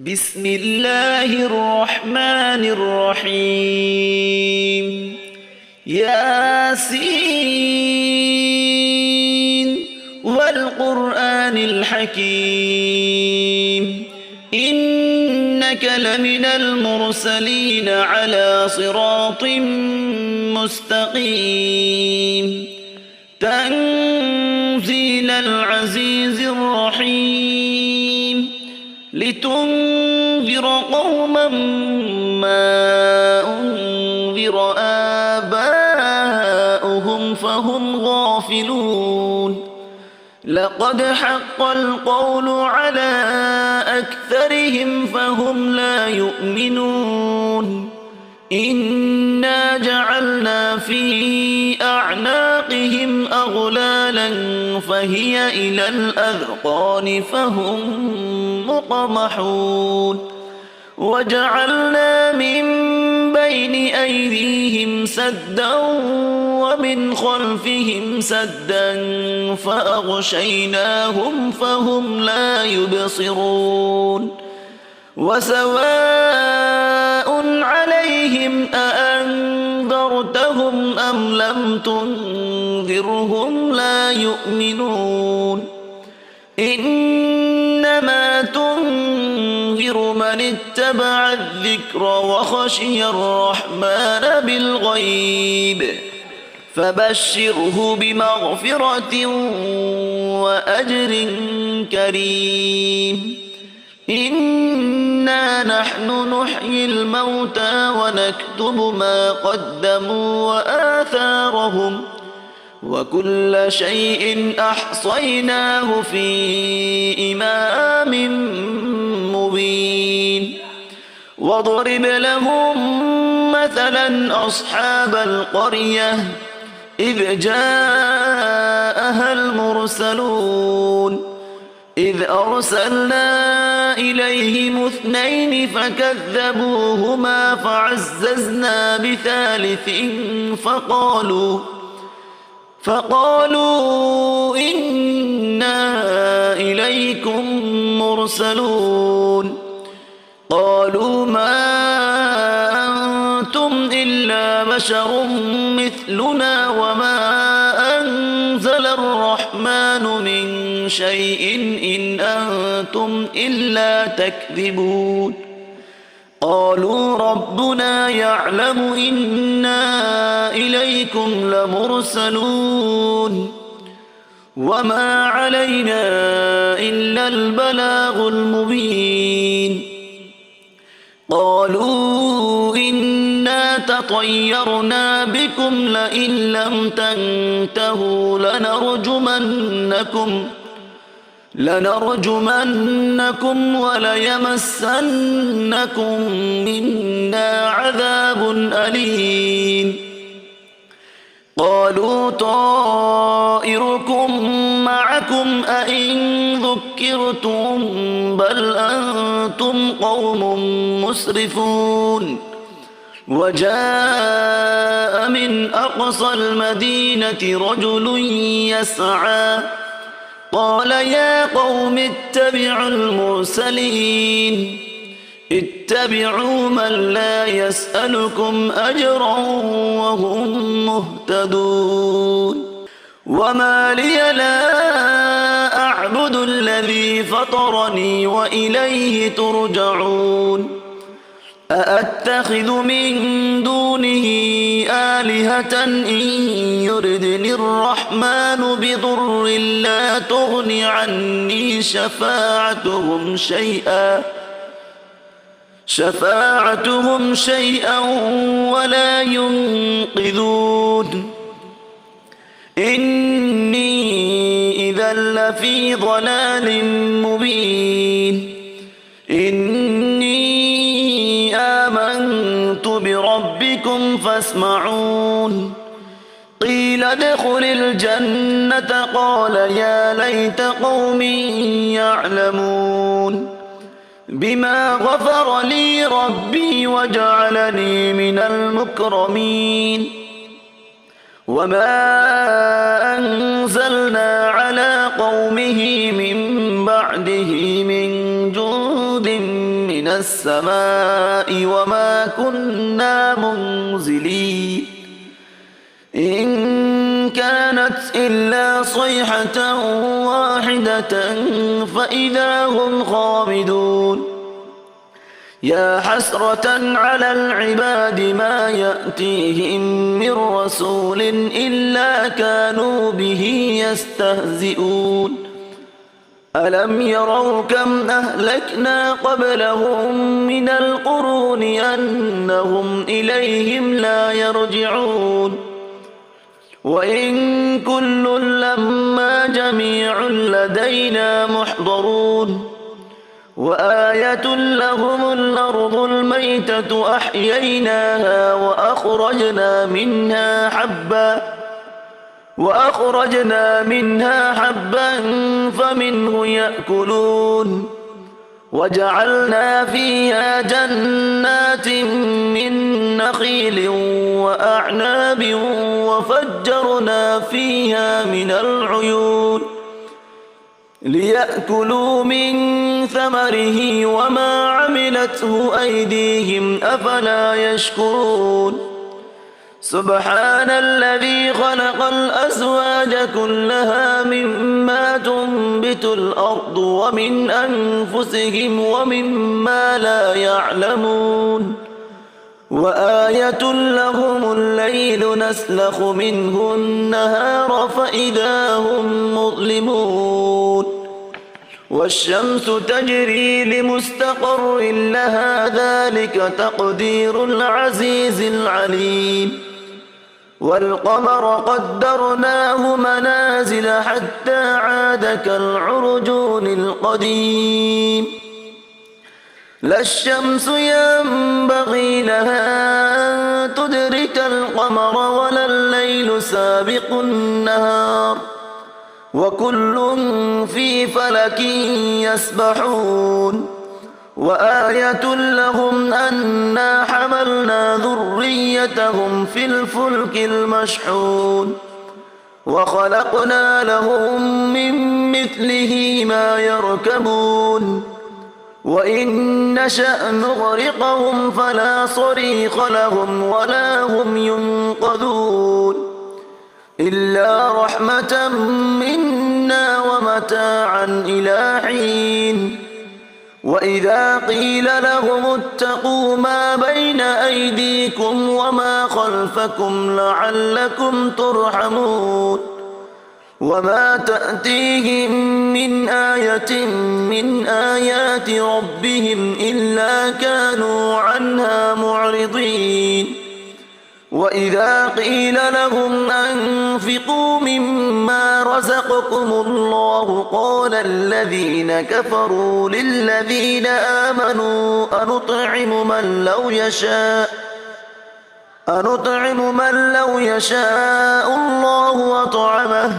بسم الله الرحمن الرحيم ياسين والقرآن الحكيم إنك لمن المرسلين على صراط مستقيم تنزيل العزيز الرحيم لتنذر قوما ما أنذر آباؤهم فهم غافلون لقد حق القول على أكثرهم فهم لا يؤمنون إنا جعلنا في أعناقهم أغلالا فهي إلى الأذقان فهم مقمحون وجعلنا من بين أيديهم سدا ومن خلفهم سدا فأغشيناهم فهم لا يبصرون وسواء عليهم أأنذرتهم أم لم تنذرهم لا يؤمنون إنما تنذر من اتبع الذكر وخشي الرحمن بالغيب فبشره بمغفرة وأجر كريم إنا نحن نحيي الموتى ونكتب ما قدموا وآثارهم وكل شيء أحصيناه في إمام مبين واضرب لهم مثلا أصحاب القرية إذ جاءها المرسلون إذ أرسلنا إليهم اثنين فكذبوهما فعززنا بثالث فقالوا إنا إليكم مرسلون قالوا ما أنتم إلا بشر مثلنا وما أنزل الرحمن من شيء إن أنتم إلا تكذبون قالوا ربنا يعلم إنا إليكم لمرسلون وما علينا إلا البلاغ المبين قالوا إنا تطيرنا بكم لئن لم تنتهوا لنرجمنكم وليمسنكم منا عذاب أليم قالوا طائركم معكم أئن ذكرتم بل أنتم قوم مسرفون وجاء من أقصى المدينة رجل يسعى قال يا قوم اتبعوا المرسلين اتبعوا من لا يسألكم أجرا وهم مهتدون وما لي لا أعبد الذي فطرني وإليه ترجعون أأتخذ من دونه آلهة إن يردني الرحمن بضر لا تغن عني شفاعتهم شيئا ولا ينقذون إني إذا لفي ضلال مبين إني آمنت بربكم فاسمعون قيل ادخل الجنة قال يا ليت قومي يعلمون بما غفر لي ربي وجعلني من المكرمين وما أنزلنا على قومه من بعده من جند من من السماء وما كنا منزلين إن كانت إلا صيحة واحدة فإذا هم خامدون يا حسرة على العباد ما يأتيهم من رسول إلا كانوا به يستهزئون ألم يروا كم أهلكنا قبلهم من القرون أنهم إليهم لا يرجعون وإن كل لما جميع لدينا محضرون وآية لهم الأرض الميتة أحييناها وأخرجنا منها حبا فمنه يأكلون وجعلنا فيها جنات من نخيل وأعناب وفجرنا فيها من العيون ليأكلوا من ثمره وما عملته أيديهم أفلا يشكرون سبحان الذي خلق الأزواج كلها مما تنبت الأرض ومن أنفسهم ومما لا يعلمون وآية لهم الليل نسلخ منه النهار فإذا هم مظلمون والشمس تجري لمستقر لها ذلك تقدير العزيز العليم والقمر قدرناه منازل حتى عاد كالعرجون القديم لا الشمس ينبغي لها أن تدرك القمر ولا الليل سابق النهار وكل في فلك يسبحون وآية لهم أنا حملنا ذريتهم في الفلك المشحون وخلقنا لهم من مثله ما يركبون وإن نشأ نغرقهم فلا صريخ لهم ولا هم ينقذون إلا رحمة منا ومتاعا إلى حين وإذا قيل لهم اتقوا ما بين أيديكم وما خلفكم لعلكم ترحمون وما تأتيهم من آية من آيات ربهم إلا كانوا عنها معرضين وإذا قيل لهم أنفقوا مما رزقكم الله قال الذين كفروا للذين آمنوا أنطعم من لو يشاء الله أطعمه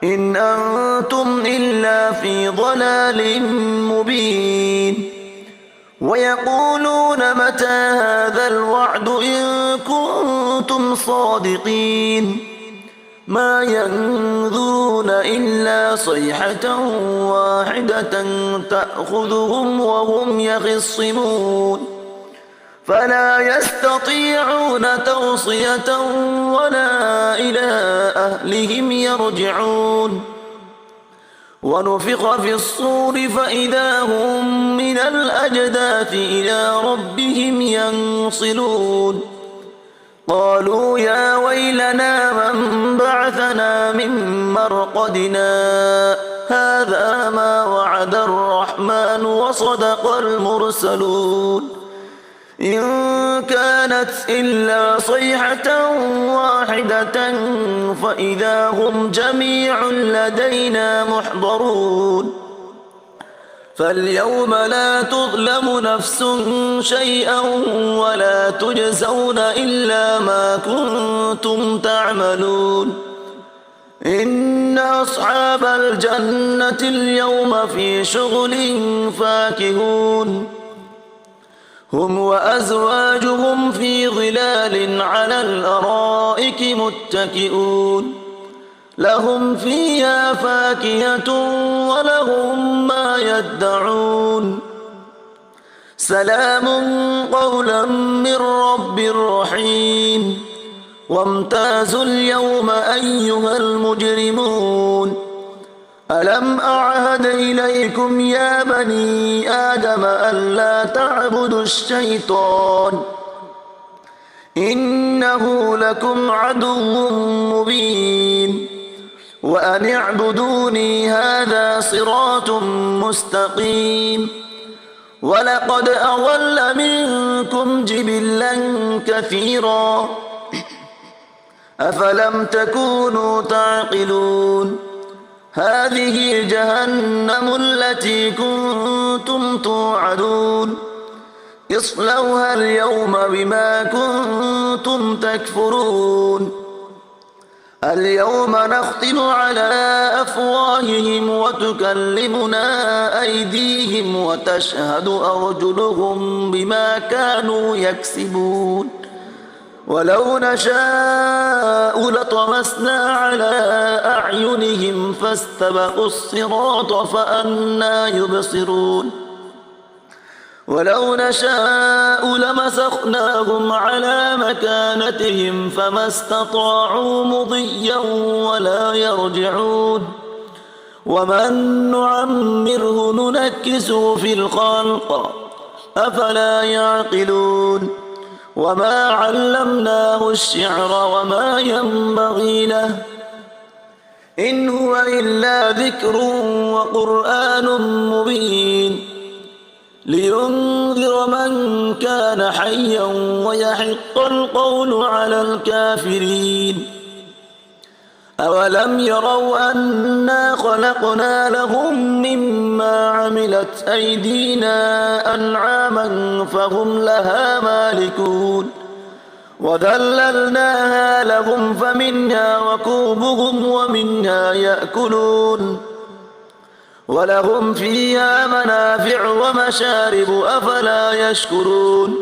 إن أنتم إلا في ضلال مبين ويقولون متى هذا الوعد إن كنتم صادقين ما ينظرون إلا صيحة واحدة تأخذهم وهم يخصمون فلا يستطيعون توصية ولا إلى أهلهم يرجعون ونفخ في الصور فإذا هم من الأجداث إلى ربهم ينصلون قالوا يا ويلنا من بعثنا من مرقدنا هذا ما وعد الرحمن وصدق المرسلون إن كانت إلا صيحة واحدة فإذا هم جميع لدينا محضرون فاليوم لا تظلم نفس شيئا ولا تجزون إلا ما كنتم تعملون إن أصحاب الجنة اليوم في شغل فاكهون هم وأزواجهم في ظلال على الأرائك متكئون لهم فيها فاكهة ولهم ما يدعون سلام قولا من رب رحيم وامتازوا اليوم أيها المجرمون ألم أعهد إليكم يا بني آدم ألا تعبدوا الشيطان إنه لكم عدو مبين وأن اعبدوني هذا صراط مستقيم ولقد أضل منكم جبلا كثيرا أفلم تكونوا تعقلون هذه جهنم التي كنتم توعدون اصلوها اليوم بما كنتم تكفرون اليوم نختم على أفواههم وتكلمنا أيديهم وتشهد أرجلهم بما كانوا يكسبون ولو نشاء لطمسنا على أعينهم فاستبقوا الصراط فأنى يبصرون ولو نشاء لمسخناهم على مكانتهم فما استطاعوا مضيا ولا يرجعون ومن نعمره ننكسه في الخلق أفلا يعقلون وما علمناه الشعر وما ينبغي له إن هو إلا ذكر وقرآن مبين لينذر من كان حيا ويحق القول على الكافرين أولم يروا أنا خلقنا لهم مما عملت أيدينا أنعاما فهم لها مالكون وذللناها لهم فمنها ركوبهم ومنها يأكلون ولهم فيها منافع ومشارب أفلا يشكرون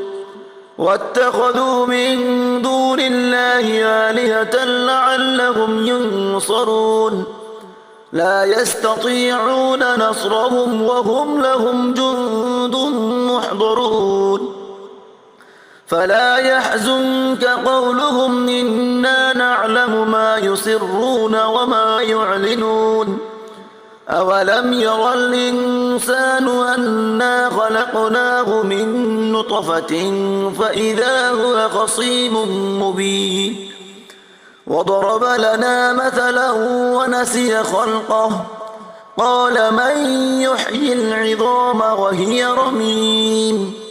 واتخذوا من دون الله آلهة لعلهم ينصرون لا يستطيعون نصرهم وهم لهم جند محضرون فلا يحزنك قولهم إنا نعلم ما يسرون وما يعلنون أولم ير الإنسان أنا خلقناه من نطفة فإذا هو خصيم مبين وضرب لنا مثلا ونسي خلقه قال من يحيي العظام وهي رميم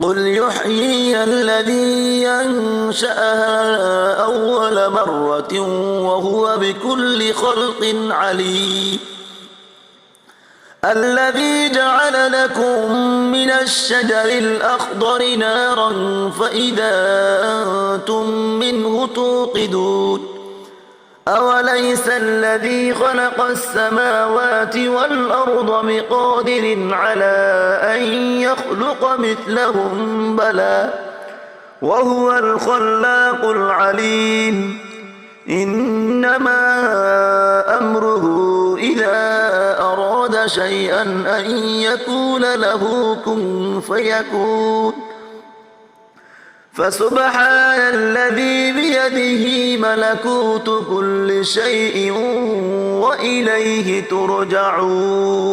قل يحييها الذي أنشأها أول مرة وهو بكل خلق عليم الذي جعل لكم من الشجر الأخضر نارا فإذا أنتم منه توقدون أوليس الذي خلق السماوات والأرض بقادر على أن يخلق مثلهم بلى وهو الخلاق العليم إنما أمره إذا أراد شيئا أن يقول له كن فيكون فسبحان الذي بيده ملكوت كل شيء وإليه ترجعون.